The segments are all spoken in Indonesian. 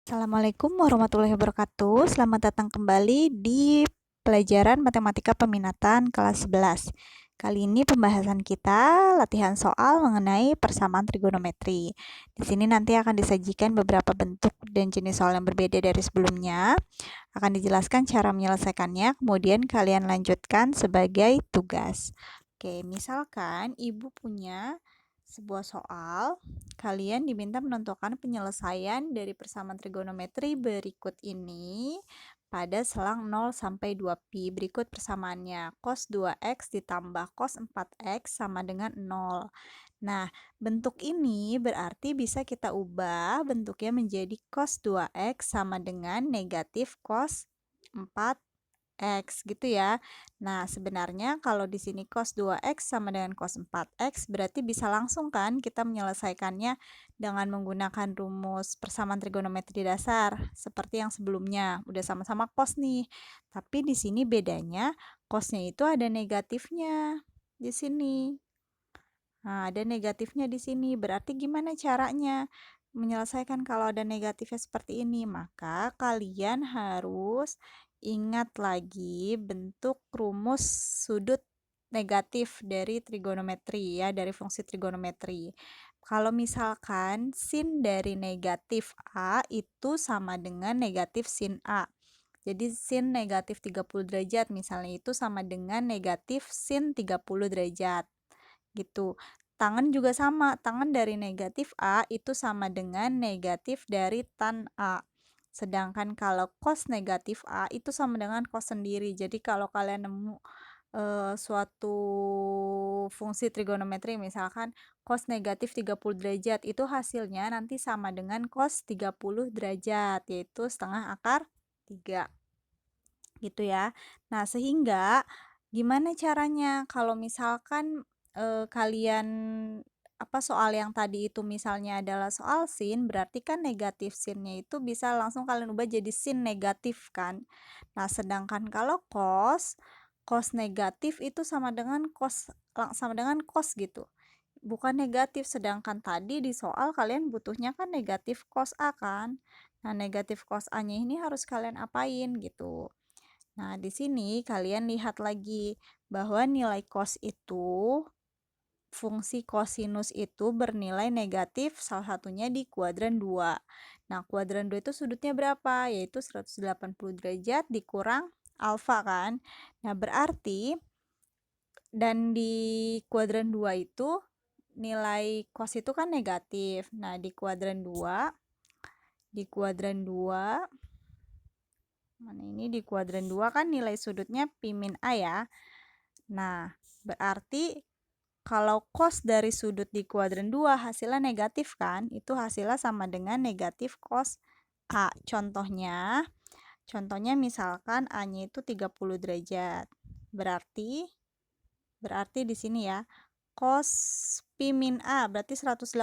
Assalamualaikum warahmatullahi wabarakatuh. Selamat datang kembali di pelajaran Matematika Peminatan kelas 11. Kali ini pembahasan kita latihan soal mengenai persamaan trigonometri. Di sini nanti akan disajikan beberapa bentuk dan jenis soal yang berbeda dari sebelumnya. Akan dijelaskan cara menyelesaikannya, kemudian kalian lanjutkan sebagai tugas. Oke, misalkan ibu punya sebuah soal, kalian diminta menentukan penyelesaian dari persamaan trigonometri berikut ini pada selang 0 sampai 2pi. Berikut persamaannya. Cos 2x ditambah cos 4x sama dengan 0. Nah, bentuk ini berarti bisa kita ubah bentuknya menjadi cos 2x sama dengan negatif cos 4x gitu ya. Nah, sebenarnya kalau di sini cos 2x sama dengan cos 4x berarti bisa langsung kan kita menyelesaikannya dengan menggunakan rumus persamaan trigonometri dasar seperti yang sebelumnya. Udah sama-sama cos nih. Tapi di sini bedanya cosnya itu ada negatifnya di sini. Nah, ada negatifnya di sini. Berarti gimana caranya menyelesaikan kalau ada negatifnya seperti ini? Maka kalian harus ingat lagi bentuk rumus sudut negatif dari trigonometri ya, dari fungsi trigonometri. Kalau misalkan sin dari negatif A itu sama dengan negatif sin A. Jadi sin negatif 30 derajat misalnya itu sama dengan negatif sin 30 derajat. Gitu. Tangan juga sama, tangan dari negatif A itu sama dengan negatif dari tan A. Sedangkan kalau cos negatif A itu sama dengan cos sendiri. Jadi kalau kalian nemu suatu fungsi trigonometri misalkan cos negatif 30 derajat itu hasilnya nanti sama dengan cos 30 derajat yaitu setengah akar 3 gitu ya. Nah, sehingga gimana caranya kalau misalkan kalian soal yang tadi itu misalnya adalah soal sin, berarti kan negatif sinnya itu bisa langsung kalian ubah jadi sin negatif kan. Nah, sedangkan kalau cos negatif itu sama dengan cos gitu. Bukan negatif, sedangkan tadi di soal kalian butuhnya kan negatif cos A kan. Nah, negatif cos A-nya ini harus kalian apain gitu. Nah, di sini kalian lihat lagi bahwa nilai cos itu, fungsi kosinus itu bernilai negatif salah satunya di kuadran 2. Nah, kuadran 2 itu sudutnya berapa? Yaitu 180 derajat dikurang alfa kan. Nah, berarti dan di kuadran 2 itu nilai cos itu kan negatif. Nah, di kuadran 2 mana ini di kuadran 2 kan nilai sudutnya pi min A ya. Nah, berarti kalau cos dari sudut di kuadran 2 hasilnya negatif kan, itu hasilnya sama dengan negatif cos A. Contohnya misalkan A-nya itu 30 derajat. Berarti di sini ya, cos pi min A berarti 180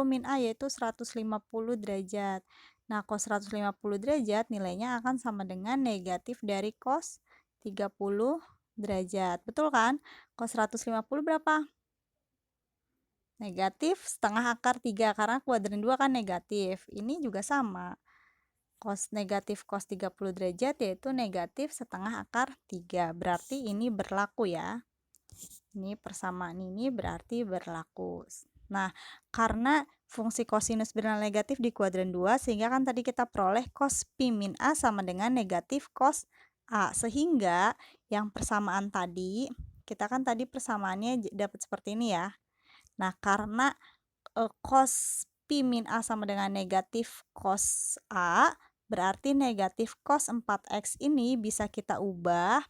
min A yaitu 150 derajat. Nah, cos 150 derajat nilainya akan sama dengan negatif dari cos 30 derajat. Betul kan? Cos 150 berapa? Negatif setengah akar 3 karena kuadran 2 kan negatif. Ini juga sama. Cos negatif cos 30 derajat yaitu negatif setengah akar 3. Berarti ini berlaku ya. Ini persamaan ini berarti berlaku. Nah, karena fungsi kosinus bernilai negatif di kuadran 2, sehingga kan tadi kita peroleh cos pi min A sama dengan negatif cos A. Sehingga yang persamaan tadi, kita kan tadi persamaannya dapat seperti ini ya. Nah, karena cos pi min A sama dengan negatif cos A, berarti negatif cos 4x ini bisa kita ubah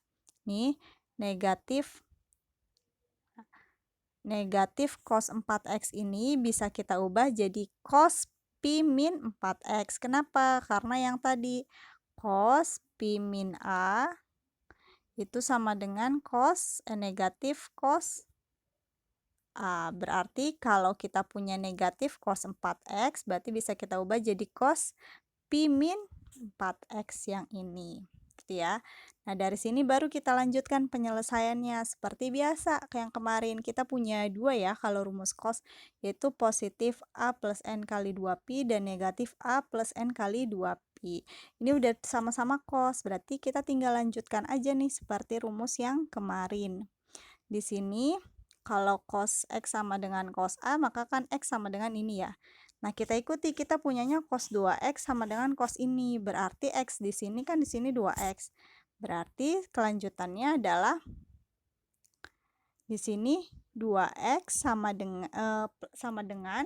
nih negatif cos 4x ini bisa kita ubah jadi cos pi min 4x. Kenapa? Karena yang tadi cos pi min A itu sama dengan negatif cos A. Berarti kalau kita punya negatif cos 4x, berarti bisa kita ubah jadi cos pi min 4x yang ini. Gitu ya. Nah, dari sini baru kita lanjutkan penyelesaiannya. Seperti biasa, kayak yang kemarin kita punya dua ya kalau rumus cos, yaitu positif A plus N kali 2pi dan negatif A plus N kali 2pi. Ini udah sama-sama cos, berarti kita tinggal lanjutkan aja nih seperti rumus yang kemarin. Di sini, kalau cos X sama dengan cos A, maka kan X sama dengan ini ya. Nah, kita ikuti, kita punyanya cos 2X sama dengan cos ini. Berarti X di sini kan di sini 2X. Berarti kelanjutannya adalah di sini 2X sama dengan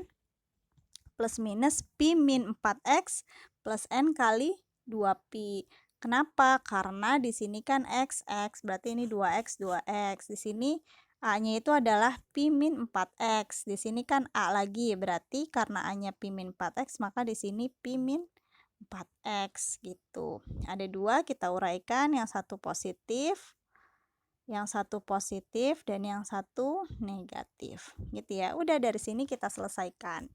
plus minus pi min 4X plus N kali 2pi. Kenapa? Karena di sini kan X, berarti ini 2X, 2X. Di sini A-nya itu adalah pi min 4X. Di sini kan A lagi, berarti karena A-nya pi min 4X, maka di sini pi min 4X gitu. Ada dua, kita uraikan, yang satu positif, dan yang satu negatif. Gitu ya. Udah dari sini kita selesaikan.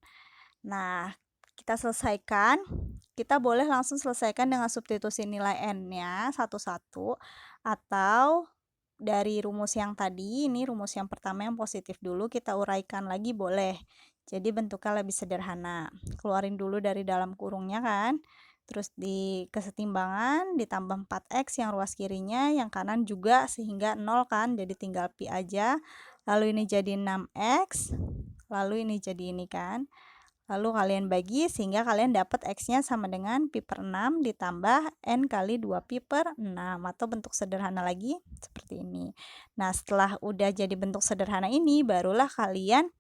Nah, kita selesaikan, kita boleh langsung selesaikan dengan substitusi nilai n-nya satu-satu, atau dari rumus yang tadi, ini rumus yang pertama yang positif dulu, kita uraikan lagi boleh. Jadi bentuknya lebih sederhana. Keluarin dulu dari dalam kurungnya kan, terus di kesetimbangan ditambah 4x yang ruas kirinya, yang kanan juga sehingga 0 kan, jadi tinggal pi aja. Lalu ini jadi 6x, lalu ini jadi ini kan. Lalu kalian bagi sehingga kalian dapat X-nya sama dengan pi per 6 ditambah N kali 2pi per 6. Atau bentuk sederhana lagi seperti ini. Nah, setelah udah jadi bentuk sederhana ini, barulah kalian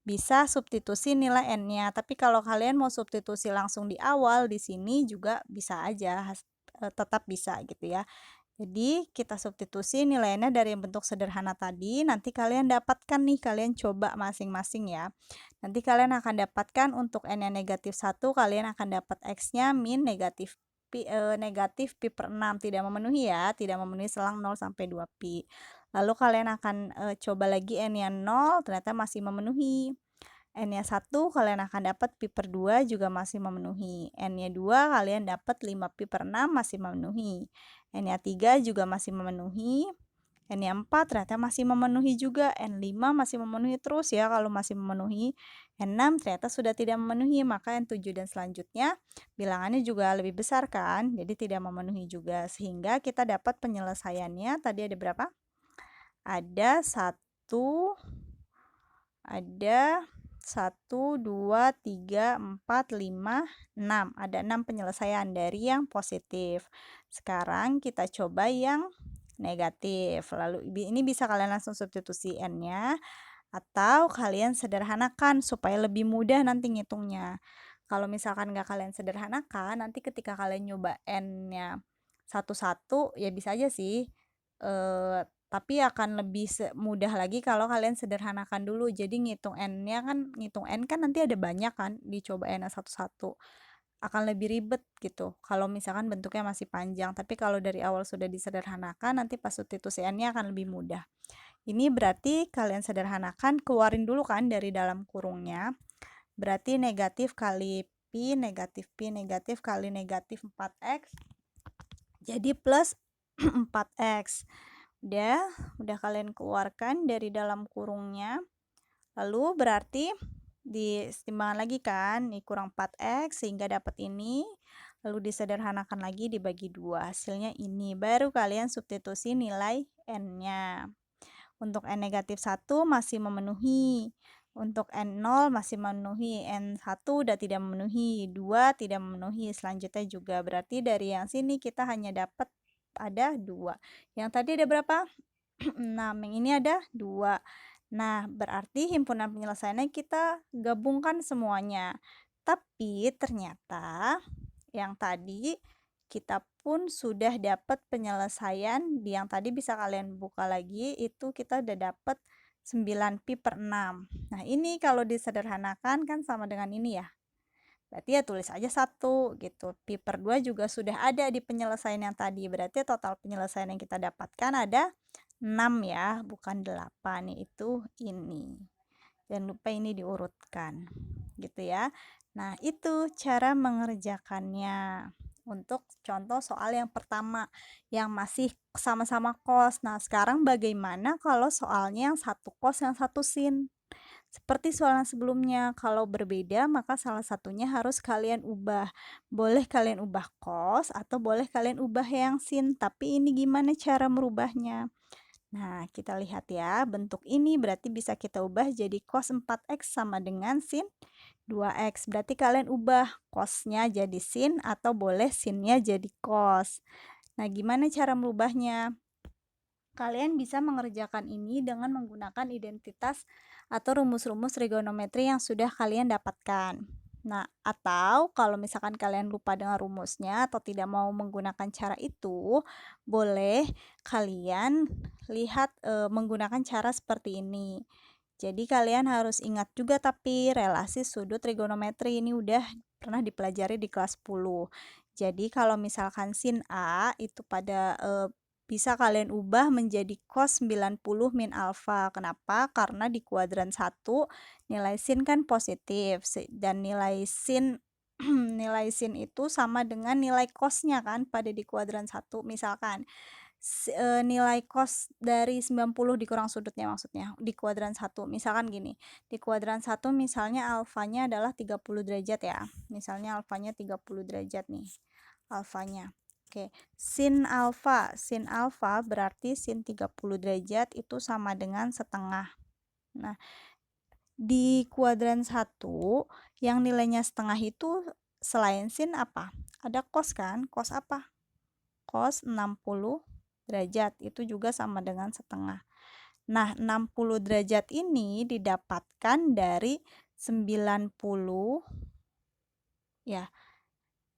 bisa substitusi nilai N-nya. Tapi kalau kalian mau substitusi langsung di awal, di sini juga bisa aja, tetap bisa gitu ya. Jadi kita substitusi nilainya dari bentuk sederhana tadi, nanti kalian dapatkan nih, kalian coba masing-masing ya. Nanti kalian akan dapatkan untuk n yang negatif 1, kalian akan dapat x-nya min negatif pi per 6, tidak memenuhi ya, tidak memenuhi selang 0 sampai 2pi. Lalu kalian akan coba lagi n yang 0, ternyata masih memenuhi. N-nya 1 kalian akan dapat pi per 2 juga masih memenuhi. N-nya 2 kalian dapat 5 pi per 6 masih memenuhi. N-nya 3 juga masih memenuhi. N-nya 4 ternyata masih memenuhi juga. N5 masih memenuhi terus ya kalau masih memenuhi. N6 ternyata sudah tidak memenuhi, maka N7 dan selanjutnya bilangannya juga lebih besar kan, jadi tidak memenuhi juga. Sehingga kita dapat penyelesaiannya tadi ada berapa? Ada 1, 2, 3, 4, 5, 6. Ada 6 penyelesaian dari yang positif. Sekarang kita coba yang negatif. Lalu ini bisa kalian langsung substitusi n-nya, atau kalian sederhanakan supaya lebih mudah nanti ngitungnya. Kalau misalkan nggak kalian sederhanakan, nanti ketika kalian nyoba n-nya satu-satu, ya bisa aja sih. Tapi akan lebih mudah lagi kalau kalian sederhanakan dulu. Jadi ngitung n-nya kan, ngitung n kan nanti ada banyak kan, dicoba n satu-satu. Akan lebih ribet gitu kalau misalkan bentuknya masih panjang. Tapi kalau dari awal sudah disederhanakan, nanti pas substitusi n-nya akan lebih mudah. Ini berarti kalian sederhanakan, keluarin dulu kan dari dalam kurungnya. Berarti negatif kali pi, negatif kali negatif 4x. Jadi plus 4x. Udah kalian keluarkan dari dalam kurungnya. Lalu berarti disetimbangkan lagi kan, ini kurang 4x sehingga dapat ini. Lalu disederhanakan lagi dibagi 2, hasilnya ini. Baru kalian substitusi nilai n-nya. Untuk n negatif 1 masih memenuhi. Untuk N0 masih memenuhi, N1 udah tidak memenuhi, 2 tidak memenuhi, selanjutnya juga. Berarti dari yang sini kita hanya dapat ada 2. Yang tadi ada berapa? 6. Yang ini ada 2. Nah, berarti himpunan penyelesaiannya kita gabungkan semuanya. Tapi ternyata yang tadi kita pun sudah dapat penyelesaian, yang tadi bisa kalian buka lagi, itu kita udah dapat 9 pi per 6. Nah, ini kalau disederhanakan kan sama dengan ini ya. Berarti ya tulis aja 1 gitu. Pi per 2 juga sudah ada di penyelesaian yang tadi. Berarti total penyelesaian yang kita dapatkan ada 6 ya, bukan 8, yaitu ini. Jangan lupa ini diurutkan. Gitu ya. Nah, itu cara mengerjakannya. untuk contoh soal yang pertama yang masih sama-sama kos. Nah, sekarang bagaimana kalau soalnya yang satu kos yang satu sin? Seperti soal yang sebelumnya, kalau berbeda maka salah satunya harus kalian ubah. Boleh kalian ubah kos atau boleh kalian ubah yang sin, tapi ini gimana cara merubahnya? Nah, kita lihat ya, bentuk ini berarti bisa kita ubah jadi cos 4x sama dengan sin 2x. Berarti kalian ubah cosnya jadi sin atau boleh sinnya jadi cos. Nah, gimana cara merubahnya? Kalian bisa mengerjakan ini dengan menggunakan identitas atau rumus-rumus trigonometri yang sudah kalian dapatkan. Nah, atau kalau misalkan kalian lupa dengan rumusnya atau tidak mau menggunakan cara itu, boleh kalian lihat menggunakan cara seperti ini. Jadi kalian harus ingat juga tapi relasi sudut trigonometri ini udah pernah dipelajari di kelas 10. Jadi kalau misalkan sin A itu pada bisa kalian ubah menjadi cos 90 min alfa. Kenapa? Karena di kuadran 1 nilai sin kan positif dan nilai sin nilai sin itu sama dengan nilai cosnya kan pada di kuadran 1. Misalkan nilai cos dari 90 dikurang sudutnya maksudnya di kuadran 1. Misalkan gini, di kuadran 1 misalnya alfanya adalah 30 derajat ya. Misalnya alfanya 30 derajat nih. Alfanya. Oke, sin alfa berarti sin 30 derajat itu sama dengan setengah. Nah, di kuadran 1 yang nilainya setengah itu selain sin apa? Ada cos kan? Cos apa? Cos 60 derajat itu juga sama dengan setengah. Nah, 60 derajat ini didapatkan dari 90 ya,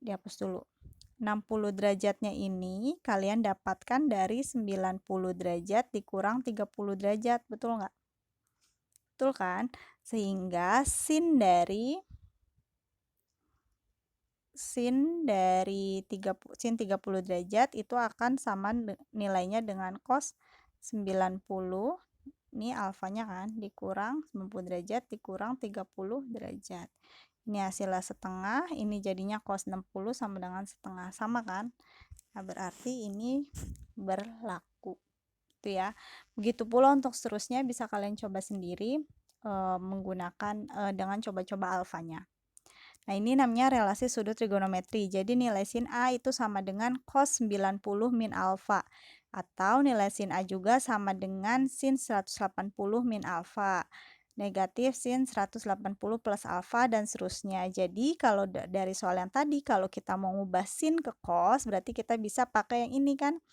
dihapus dulu. 60 derajatnya ini kalian dapatkan dari 90 derajat dikurang 30 derajat, betul nggak? Betul kan? Sehingga sin dari 30 derajat itu akan sama nilainya dengan cos 90, ini alfanya kan, dikurang 90 derajat dikurang 30 derajat. Ini hasilnya setengah, ini jadinya cos 60 sama dengan setengah, sama kan? Nah, berarti ini berlaku. Itu ya. Begitu pula untuk seterusnya bisa kalian coba sendiri menggunakan dengan coba-coba alfanya. Nah, ini namanya relasi sudut trigonometri. Jadi nilai sin A itu sama dengan cos 90 min alfa. Atau nilai sin A juga sama dengan sin 180 min alfa. Negatif sin 180 plus alfa dan seterusnya. Jadi kalau dari soal yang tadi, kalau kita mau ngubah sin ke cos, berarti kita bisa pakai yang ini kan.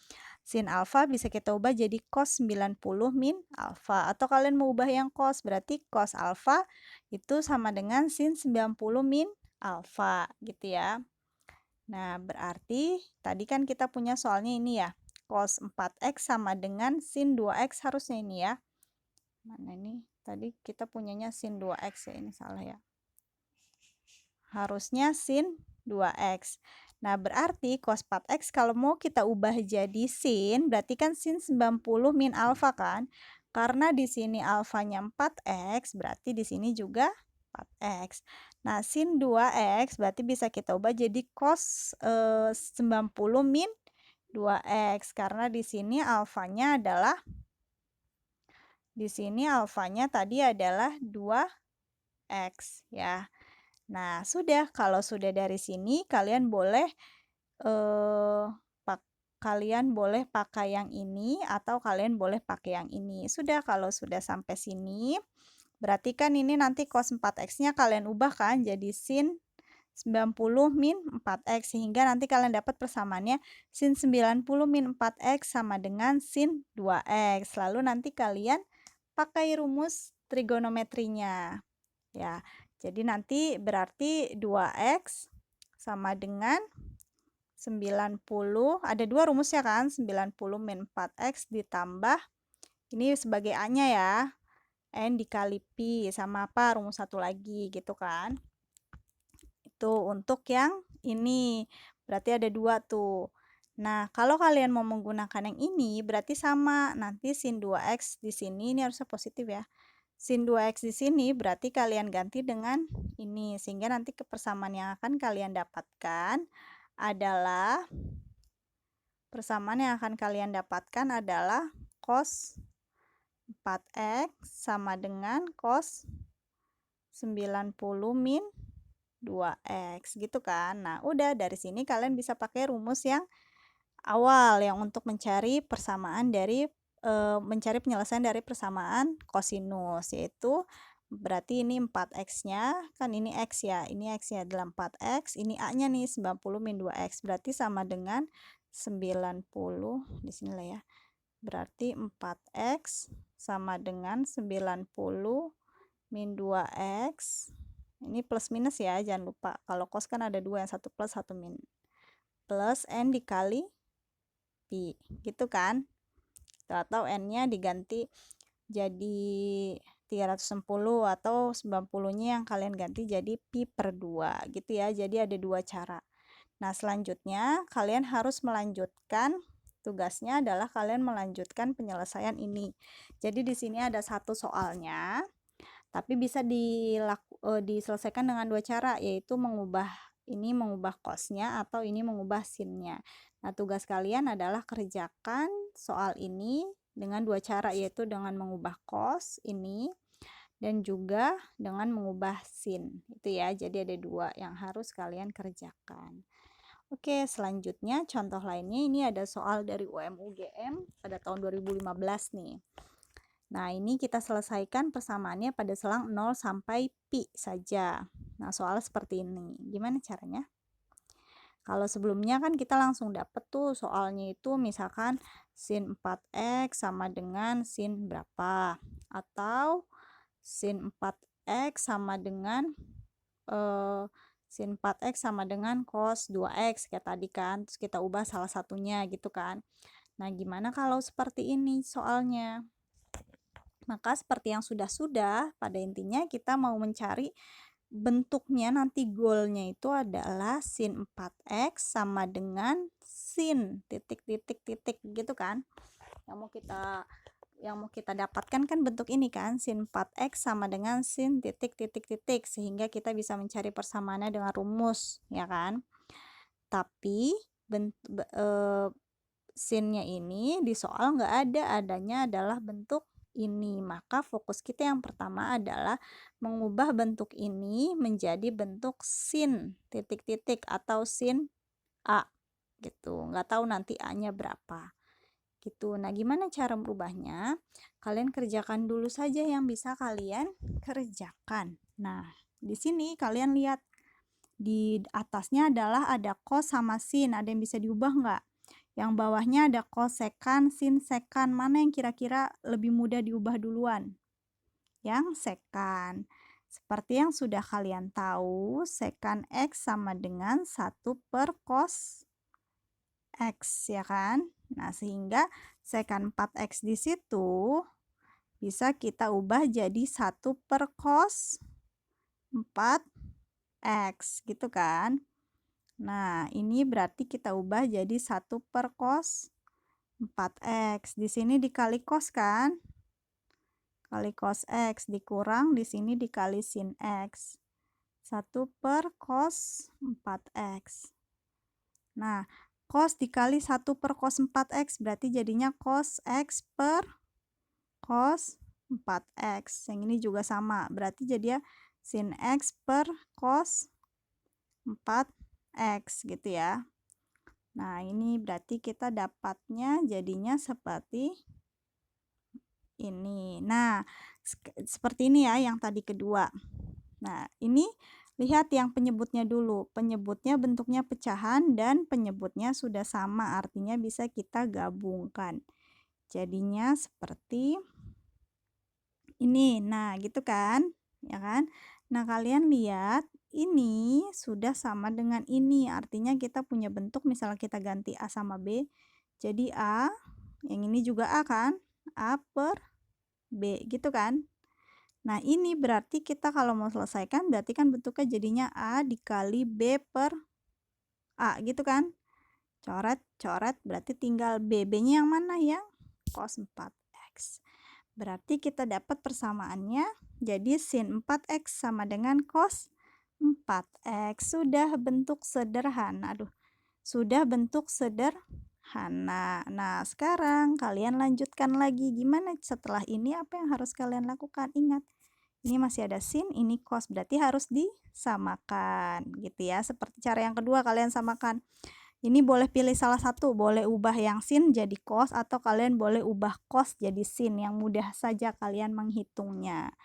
Sin alfa bisa kita ubah jadi cos 90 min alfa. Atau kalian mau ubah yang cos, berarti cos alfa itu sama dengan sin 90 min alfa gitu ya. Nah, berarti tadi kan kita punya soalnya ini ya. Cos 4x sama dengan sin 2x harusnya ini ya. Mana ini? Tadi kita punyanya sin 2x ya, ini salah ya. Harusnya sin 2x. Nah, berarti cos 4x kalau mau kita ubah jadi sin, berarti kan sin 90 min alfa kan? Karena di sini alfanya 4x, berarti di sini juga 4x. Nah, sin 2x berarti bisa kita ubah jadi cos 90 min 2x karena di sini alfanya tadi adalah 2x ya. Nah, sudah kalau sudah dari sini kalian boleh pakai yang ini atau kalian boleh pakai yang ini. Sudah kalau sudah sampai sini berarti kan ini nanti cos 4x-nya kalian ubah kan jadi sin 90 min 4x sehingga nanti kalian dapat persamaannya sin 90 min 4x sama dengan sin 2x. Lalu nanti kalian pakai rumus trigonometrinya. Ya. Jadi nanti berarti 2x sama dengan 90, ada dua rumusnya kan, 90 min 4x ditambah, ini sebagai A-nya ya, N dikali Pi, sama apa, rumus satu lagi gitu kan. Itu untuk yang ini, berarti ada dua tuh. Nah, kalau kalian mau menggunakan yang ini, berarti sama, nanti sin 2x di sini, ini harusnya positif ya. Sin 2x di sini berarti kalian ganti dengan ini, sehingga nanti kepersamaan yang akan kalian dapatkan adalah persamaan yang akan kalian dapatkan adalah cos 4x sama dengan cos 90 min 2x gitu kan. Nah, udah dari sini kalian bisa pakai rumus yang awal yang untuk mencari persamaan dari mencari penyelesaian dari persamaan kosinus, yaitu berarti ini 4x-nya, kan ini x ya, ini x-nya adalah 4x, ini a-nya nih 90 min 2x, berarti sama dengan 90, di sini lah ya, berarti 4x sama dengan 90 min 2x, ini plus minus ya, jangan lupa, kalau cos kan ada dua, yang satu plus, satu min, plus n dikali pi, gitu kan, atau n-nya diganti jadi 360 atau 90-nya yang kalian ganti jadi pi per 2 gitu ya, jadi ada dua cara. Nah, selanjutnya kalian harus melanjutkan, tugasnya adalah kalian melanjutkan penyelesaian ini. Jadi di sini ada satu soalnya, tapi bisa diselesaikan dengan dua cara, yaitu mengubah cosnya atau ini mengubah sinnya. Nah, tugas kalian adalah kerjakan soal ini dengan dua cara, yaitu dengan mengubah cos ini dan juga dengan mengubah sin. Itu ya, jadi ada dua yang harus kalian kerjakan. Oke, selanjutnya contoh lainnya ini ada soal dari UM/UGM pada tahun 2015 nih. Nah, ini kita selesaikan persamaannya pada selang 0 sampai pi saja. Nah, soal seperti ini. Gimana caranya? Kalau sebelumnya kan kita langsung dapet tuh soalnya itu misalkan sin 4x sama dengan sin berapa. Atau sin 4x sama dengan sin 4x sama dengan cos 2x kayak tadi kan. Terus kita ubah salah satunya gitu kan. Nah, gimana kalau seperti ini soalnya? Maka seperti yang sudah-sudah, pada intinya kita mau mencari bentuknya, nanti goalnya itu adalah sin 4x sama dengan sin titik-titik-titik gitu kan. Yang mau kita dapatkan kan bentuk ini kan, sin 4x sama dengan sin titik-titik-titik, sehingga kita bisa mencari persamaannya dengan rumus, ya kan. Tapi sinnya ini di soal nggak ada, adanya adalah bentuk ini. Maka fokus kita yang pertama adalah mengubah bentuk ini menjadi bentuk sin titik-titik atau sin a gitu. Nggak tahu nanti a-nya berapa gitu. Nah, gimana cara merubahnya? Kalian kerjakan dulu saja yang bisa kalian kerjakan. Nah, di sini kalian lihat di atasnya adalah ada cos sama sin. Ada yang bisa diubah nggak? Yang bawahnya ada cos sekan, sin sekan. Mana yang kira-kira lebih mudah diubah duluan? Yang sekan. Seperti yang sudah kalian tahu, sekan x sama dengan 1 per cos x, ya kan? Nah, sehingga sekan 4x di situ bisa kita ubah jadi 1 per cos 4x, gitu kan? Nah, ini berarti kita ubah jadi 1 per cos 4x. Di sini dikali cos kan? Kali cos x dikurang di sini dikali sin x. 1 per cos 4x. Nah, cos dikali 1 per cos 4x berarti jadinya cos x per cos 4x. Yang ini juga sama. Berarti jadi ya sin x per cos 4x gitu ya. Nah, ini berarti kita dapatnya jadinya seperti ini. Nah, seperti ini ya yang tadi kedua. Nah, ini lihat yang penyebutnya dulu. Penyebutnya bentuknya pecahan dan penyebutnya sudah sama, artinya bisa kita gabungkan. Jadinya seperti ini. Nah, gitu kan? Ya kan? Nah, kalian lihat ini sudah sama dengan ini, artinya kita punya bentuk, misalnya kita ganti A sama B, jadi A, yang ini juga A kan, A per B, gitu kan. Nah, ini berarti kita kalau mau selesaikan, berarti kan bentuknya jadinya A dikali B per A, gitu kan. Coret, coret, berarti tinggal B, B-nya yang mana ya? Cos 4x. Berarti kita dapat persamaannya, jadi sin 4x sama dengan cos 4x. Sudah bentuk sederhana. Aduh, sudah bentuk sederhana. Nah, sekarang kalian lanjutkan lagi. Gimana setelah ini apa yang harus kalian lakukan? Ingat, ini masih ada sin, ini cos, berarti harus disamakan gitu ya. Seperti cara yang kedua, kalian samakan. Ini boleh pilih salah satu, boleh ubah yang sin jadi cos atau kalian boleh ubah cos jadi sin, yang mudah saja kalian menghitungnya.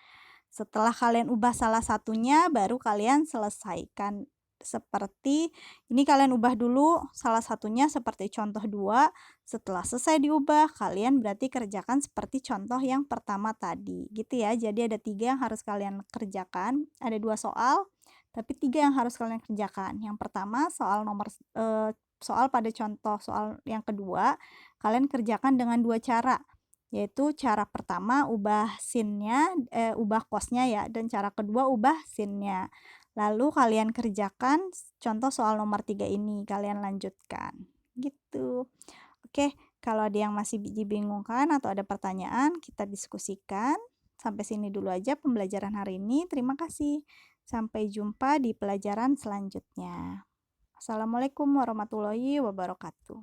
Setelah kalian ubah salah satunya, baru kalian selesaikan. Seperti ini, kalian ubah dulu salah satunya seperti contoh 2. Setelah selesai diubah, kalian berarti kerjakan seperti contoh yang pertama tadi gitu ya. Jadi ada 3 yang harus kalian kerjakan, ada 2 soal tapi 3 yang harus kalian kerjakan. Yang pertama soal pada contoh soal yang kedua, kalian kerjakan dengan 2 cara, yaitu cara pertama ubah ubah cosnya ya, dan cara kedua ubah sinnya. Lalu kalian kerjakan contoh soal nomor 3 ini, kalian lanjutkan gitu. Oke, kalau ada yang masih dibingungkan atau ada pertanyaan, kita diskusikan. Sampai sini dulu aja pembelajaran hari ini. Terima kasih. Sampai jumpa di pelajaran selanjutnya. Assalamualaikum warahmatullahi wabarakatuh.